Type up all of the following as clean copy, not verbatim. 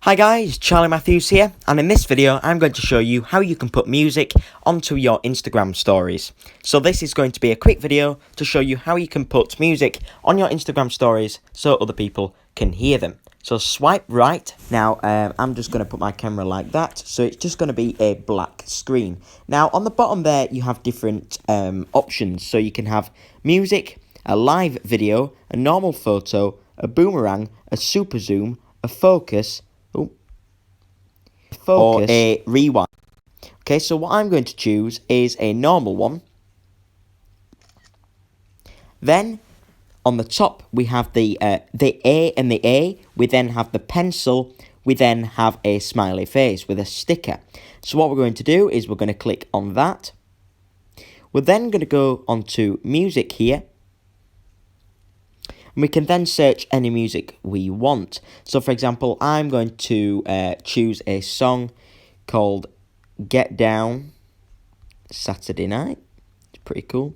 Hi guys, Charlie Matthews here, and in this video I'm going to show you how you can put music onto your Instagram stories. So this is going to be a quick video to show you how you can put music on your Instagram stories so other people can hear them. So swipe right. Now I'm just going to put my camera like that, so it's just going to be a black screen. Now on the bottom there you have different options, so you can have music, a live video, a normal photo, a boomerang, a super zoom, a focus, or a rewind. Okay, so what I'm going to choose is a normal one. Then on the top we have the A and the A. We then have the pencil. We then have a smiley face with a sticker. So what we're going to do is we're going to click on that. We're then going to go onto music here. And we can then search any music we want. So for example, I'm going to choose a song called Get Down Saturday Night. It's pretty cool.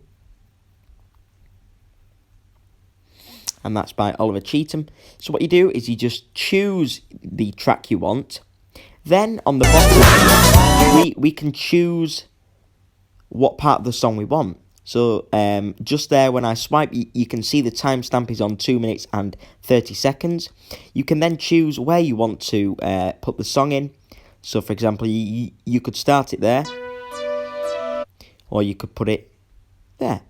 And that's by Oliver Cheetham. So what you do is you just choose the track you want. Then on the bottom, we can choose what part of the song we want. So just there when I swipe, you can see the timestamp is on 2 minutes and 30 seconds. You can then choose where you want to put the song in. So for example, you could start it there, or you could put it there.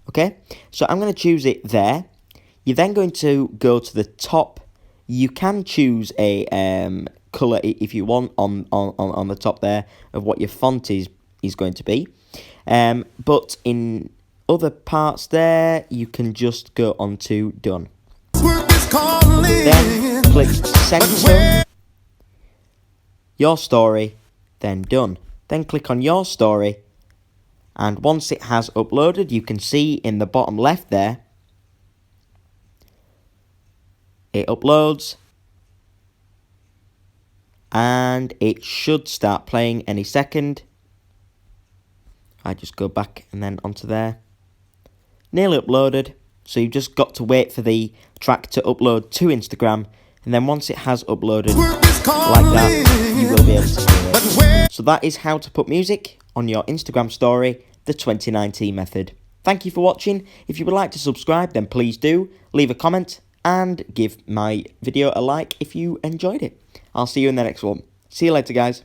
Okay, so I'm going to choose it there. You're then going to go to the top. You can choose a colour if you want on the top there of what your font is going to be. But in other parts there, you can just go on to done. Then click censor your story, then done. Then click on your story, and once it has uploaded, you can see in the bottom left there, it uploads, and it should start playing any second. I just go back and then onto there. Nearly uploaded, so you've just got to wait for the track to upload to Instagram, and then once it has uploaded like that, you will be able to hear it. So that is how to put music on your Instagram story, the 2019 method. Thank you for watching. If you would like to subscribe, then please do. Leave a comment and give my video a like if you enjoyed it. I'll see you in the next one. See you later, guys.